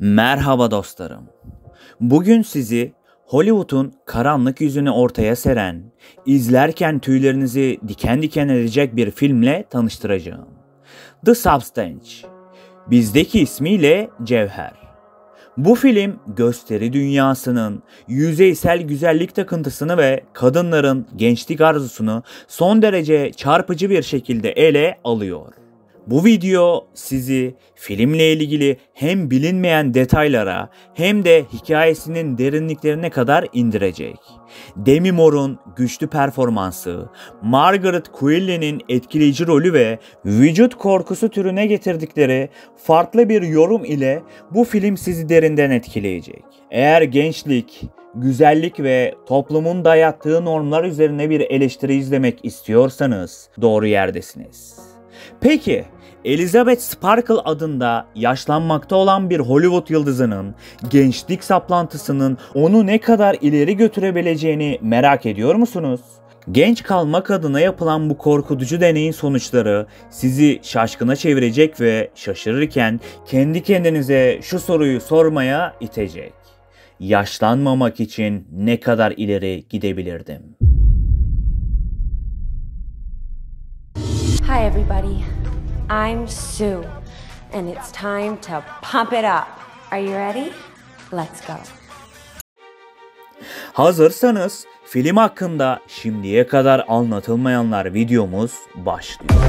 Merhaba dostlarım. Bugün sizi Hollywood'un karanlık yüzünü ortaya seren, izlerken tüylerinizi diken diken edecek bir filmle tanıştıracağım. The Substance, bizdeki ismiyle Cevher. Bu film gösteri dünyasının yüzeysel güzellik takıntısını ve kadınların gençlik arzusunu son derece çarpıcı bir şekilde ele alıyor. Bu video sizi filmle ilgili hem bilinmeyen detaylara hem de hikayesinin derinliklerine kadar indirecek. Demi Moore'un güçlü performansı, Margaret Qualley'nin etkileyici rolü ve vücut korkusu türüne getirdikleri farklı bir yorum ile bu film sizi derinden etkileyecek. Eğer gençlik, güzellik ve toplumun dayattığı normlar üzerine bir eleştiri izlemek istiyorsanız doğru yerdesiniz. Peki, Elizabeth Sparkle adında yaşlanmakta olan bir Hollywood yıldızının gençlik saplantısının onu ne kadar ileri götürebileceğini merak ediyor musunuz? Genç kalmak adına yapılan bu korkutucu deneyin sonuçları sizi şaşkına çevirecek ve şaşırırken kendi kendinize şu soruyu sormaya itecek. Yaşlanmamak için ne kadar ileri gidebilirdim? Hi everybody, I'm Sue, and it's time to pump it up. Are you ready? Let's go. Hazırsanız film hakkında şimdiye kadar anlatılmayanlar videomuz başlıyor.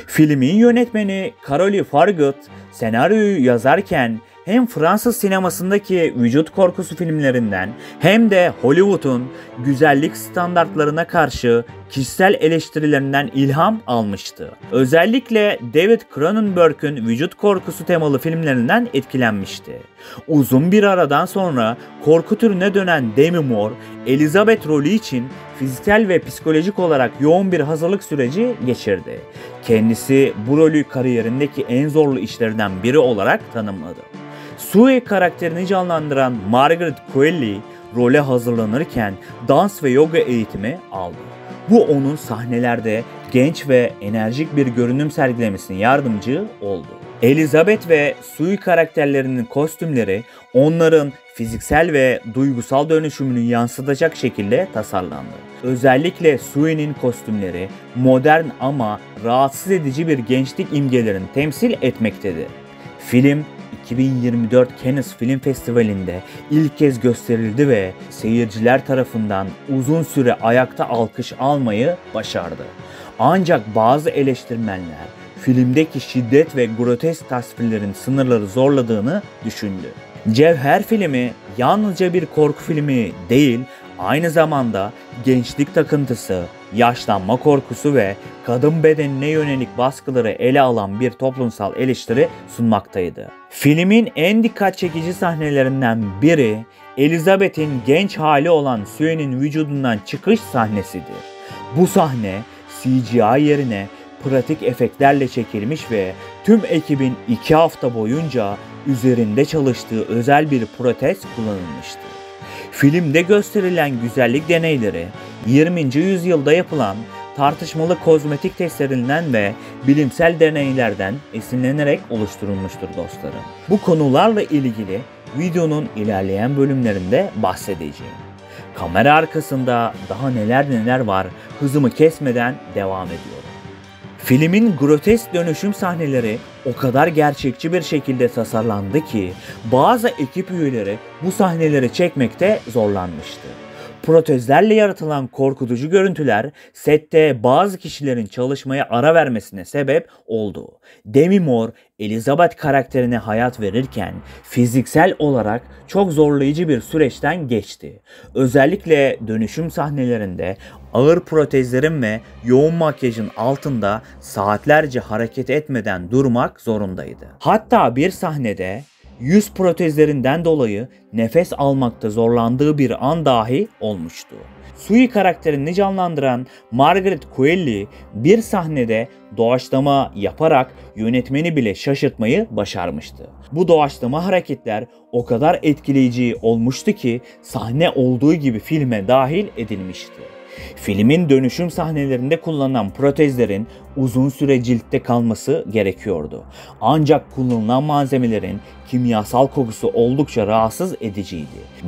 Filmin yönetmeni Caroline Fargut senaryoyu yazarken hem Fransız sinemasındaki vücut korkusu filmlerinden hem de Hollywood'un güzellik standartlarına karşı kişisel eleştirilerinden ilham almıştı. Özellikle David Cronenberg'ün vücut korkusu temalı filmlerinden etkilenmişti. Uzun bir aradan sonra korku türüne dönen Demi Moore, Elizabeth rolü için fiziksel ve psikolojik olarak yoğun bir hazırlık süreci geçirdi. Kendisi bu rolü kariyerindeki en zorlu işlerden biri olarak tanımladı. Sue karakterini canlandıran Margaret Qualley role hazırlanırken dans ve yoga eğitimi aldı. Bu onun sahnelerde genç ve enerjik bir görünüm sergilemesine yardımcı oldu. Elizabeth ve Sue karakterlerinin kostümleri onların fiziksel ve duygusal dönüşümünü yansıtacak şekilde tasarlandı. Özellikle Sue'nin kostümleri modern ama rahatsız edici bir gençlik imgelerini temsil etmektedir. Film 2024 Cannes Film Festivali'nde ilk kez gösterildi ve seyirciler tarafından uzun süre ayakta alkış almayı başardı. Ancak bazı eleştirmenler filmdeki şiddet ve grotesk tasvirlerin sınırları zorladığını düşündü. Cevher filmi yalnızca bir korku filmi değil, aynı zamanda gençlik takıntısı, yaşlanma korkusu ve kadın bedenine yönelik baskıları ele alan bir toplumsal eleştiri sunmaktaydı. Filmin en dikkat çekici sahnelerinden biri, Elizabeth'in genç hali olan Sue'nin vücudundan çıkış sahnesidir. Bu sahne CGI yerine pratik efektlerle çekilmiş ve tüm ekibin 2 hafta boyunca üzerinde çalıştığı özel bir protez kullanılmıştı. Filmde gösterilen güzellik deneyleri 20. yüzyılda yapılan tartışmalı kozmetik testlerinden ve bilimsel deneylerden esinlenerek oluşturulmuştur dostlarım. Bu konularla ilgili videonun ilerleyen bölümlerinde bahsedeceğim. Kamera arkasında daha neler var, hızımı kesmeden devam ediyorum. Filmin grotesk dönüşüm sahneleri o kadar gerçekçi bir şekilde tasarlandı ki bazı ekip üyeleri bu sahneleri çekmekte zorlanmıştı. Protezlerle yaratılan korkutucu görüntüler sette bazı kişilerin çalışmaya ara vermesine sebep oldu. Demi Moore, Elizabeth karakterine hayat verirken fiziksel olarak çok zorlayıcı bir süreçten geçti. Özellikle dönüşüm sahnelerinde ağır protezlerin ve yoğun makyajın altında saatlerce hareket etmeden durmak zorundaydı. Hatta bir sahnede yüz protezlerinden dolayı nefes almakta zorlandığı bir an dahi olmuştu. Sue karakterini canlandıran Margaret Qualley bir sahnede doğaçlama yaparak yönetmeni bile şaşırtmayı başarmıştı. Bu doğaçlama hareketler o kadar etkileyici olmuştu ki sahne olduğu gibi filme dahil edilmişti. Filmin dönüşüm sahnelerinde kullanılan protezlerin uzun süre ciltte kalması gerekiyordu. Ancak kullanılan malzemelerin kimyasal kokusu oldukça rahatsız ediciydi.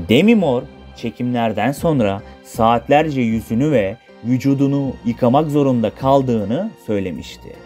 Demi Moore çekimlerden sonra saatlerce yüzünü ve vücudunu yıkamak zorunda kaldığını söylemişti.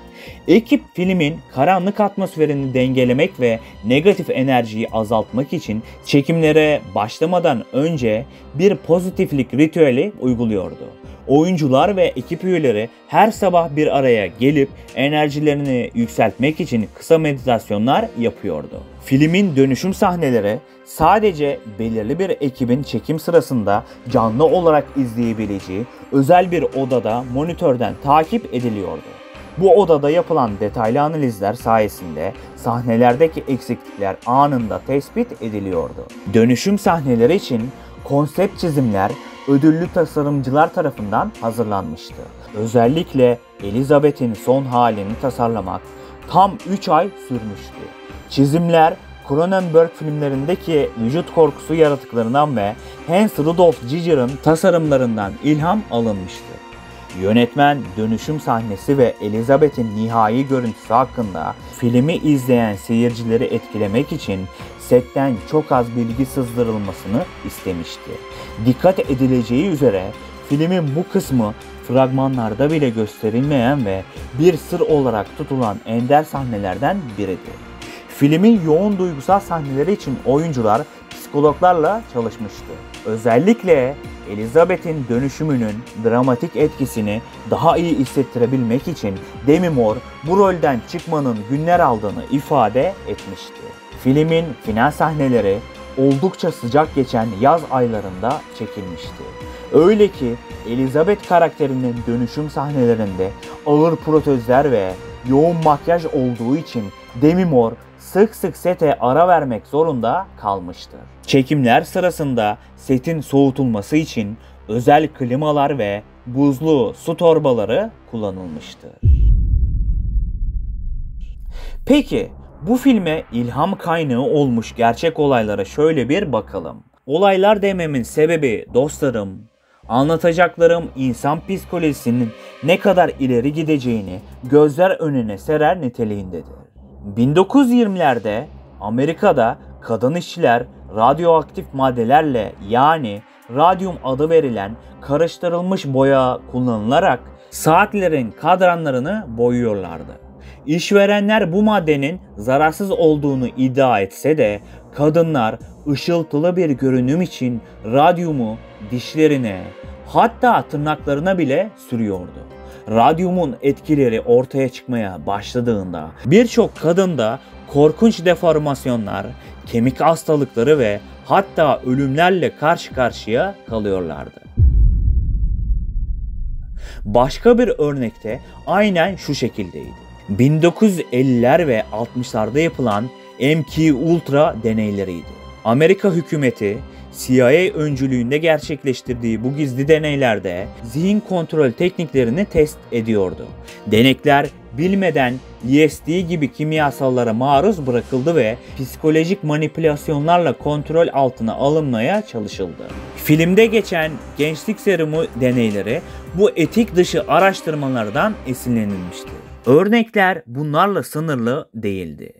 Ekip filmin karanlık atmosferini dengelemek ve negatif enerjiyi azaltmak için çekimlere başlamadan önce bir pozitiflik ritüeli uyguluyordu. Oyuncular ve ekip üyeleri her sabah bir araya gelip enerjilerini yükseltmek için kısa meditasyonlar yapıyordu. Filmin dönüşüm sahneleri sadece belirli bir ekibin çekim sırasında canlı olarak izleyebileceği özel bir odada monitörden takip ediliyordu. Bu odada yapılan detaylı analizler sayesinde sahnelerdeki eksiklikler anında tespit ediliyordu. Dönüşüm sahneleri için konsept çizimler ödüllü tasarımcılar tarafından hazırlanmıştı. Özellikle Elizabeth'in son halini tasarlamak tam 3 ay sürmüştü. Çizimler Cronenberg filmlerindeki vücut korkusu yaratıklarından ve Hans Rudolf Giger'ın tasarımlarından ilham alınmıştı. Yönetmen dönüşüm sahnesi ve Elizabeth'in nihai görüntüsü hakkında filmi izleyen seyircileri etkilemek için setten çok az bilgi sızdırılmasını istemişti. Dikkat edileceği üzere filmin bu kısmı fragmanlarda bile gösterilmeyen ve bir sır olarak tutulan ender sahnelerden biridir. Filmin yoğun duygusal sahneleri için oyuncular psikologlarla çalışmıştı. Özellikle Elizabeth'in dönüşümünün dramatik etkisini daha iyi hissettirebilmek için Demi Moore bu rolden çıkmanın günler aldığını ifade etmişti. Filmin final sahneleri oldukça sıcak geçen yaz aylarında çekilmişti. Öyle ki Elizabeth karakterinin dönüşüm sahnelerinde ağır protezler ve yoğun makyaj olduğu için Demi Moore sık sık sete ara vermek zorunda kalmıştır. Çekimler sırasında setin soğutulması için özel klimalar ve buzlu su torbaları kullanılmıştır. Peki bu filme ilham kaynağı olmuş gerçek olaylara şöyle bir bakalım. Olaylar dememin sebebi dostlarım, anlatacaklarım insan psikolojisinin ne kadar ileri gideceğini gözler önüne serer niteliğindedir. 1920'lerde Amerika'da kadın işçiler radyoaktif maddelerle yani radyum adı verilen karıştırılmış boya kullanılarak saatlerin kadranlarını boyuyorlardı. İşverenler bu maddenin zararsız olduğunu iddia etse de kadınlar ışıltılı bir görünüm için radyumu dişlerine hatta tırnaklarına bile sürüyordu. Radyumun etkileri ortaya çıkmaya başladığında birçok kadında korkunç deformasyonlar, kemik hastalıkları ve hatta ölümlerle karşı karşıya kalıyorlardı. Başka bir örnekte aynen şu şekildeydi. 1950'ler ve 60'larda yapılan MK Ultra deneyleriydi. Amerika hükümeti CIA öncülüğünde gerçekleştirdiği bu gizli deneylerde zihin kontrol tekniklerini test ediyordu. Denekler bilmeden LSD gibi kimyasallara maruz bırakıldı ve psikolojik manipülasyonlarla kontrol altına alınmaya çalışıldı. Filmde geçen gençlik serumu deneyleri bu etik dışı araştırmalardan esinlenilmişti. Örnekler bunlarla sınırlı değildi.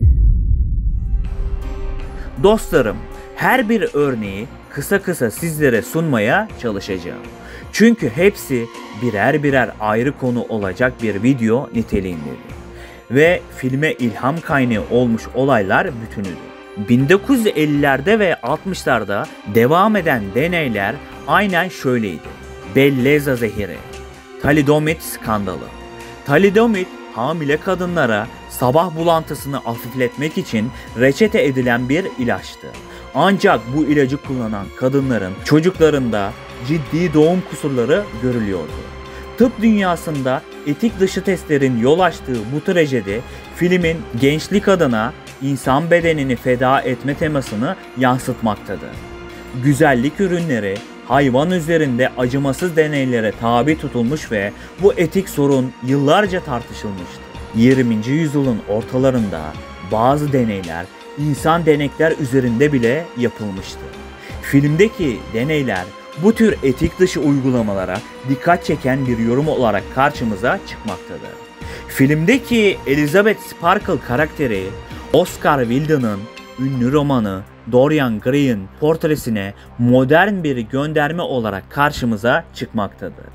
Dostlarım, her bir örneği kısa kısa sizlere sunmaya çalışacağım. Çünkü hepsi birer birer ayrı konu olacak bir video niteliğindedir. Ve filme ilham kaynağı olmuş olaylar bütünüdür. 1950'lerde ve 60'larda devam eden deneyler aynen şöyleydi. Belleza zehiri, talidomit skandalı. Talidomit hamile kadınlara sabah bulantısını hafifletmek için reçete edilen bir ilaçtı. Ancak bu ilacı kullanan kadınların çocuklarında ciddi doğum kusurları görülüyordu. Tıp dünyasında etik dışı testlerin yol açtığı bu trajedi filmin gençlik adına insan bedenini feda etme temasını yansıtmaktadır. Güzellik ürünleri hayvan üzerinde acımasız deneylere tabi tutulmuş ve bu etik sorun yıllarca tartışılmıştı. 20. yüzyılın ortalarında bazı deneyler insan denekler üzerinde bile yapılmıştı. Filmdeki deneyler bu tür etik dışı uygulamalara dikkat çeken bir yorum olarak karşımıza çıkmaktadır. Filmdeki Elizabeth Sparkle karakteri, Oscar Wilde'ın ünlü romanı Dorian Gray'in portresine modern bir gönderme olarak karşımıza çıkmaktadır.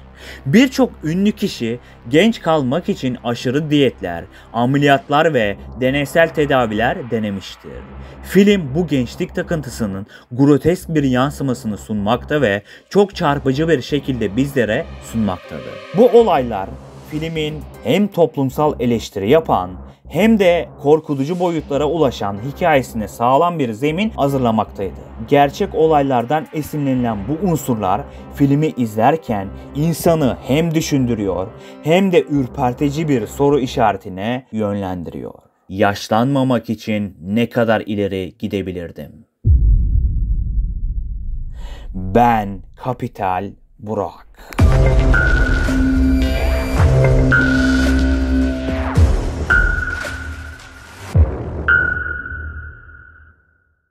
Birçok ünlü kişi genç kalmak için aşırı diyetler, ameliyatlar ve deneysel tedaviler denemiştir. Film bu gençlik takıntısının grotesk bir yansımasını sunmakta ve çok çarpıcı bir şekilde bizlere sunmaktadır. Bu olaylar filmin hem toplumsal eleştiri yapan hem de korkutucu boyutlara ulaşan hikayesine sağlam bir zemin hazırlamaktaydı. Gerçek olaylardan esinlenilen bu unsurlar filmi izlerken insanı hem düşündürüyor hem de ürpertici bir soru işaretine yönlendiriyor. Yaşlanmamak için ne kadar ileri gidebilirdim? Ben Kapital Burak.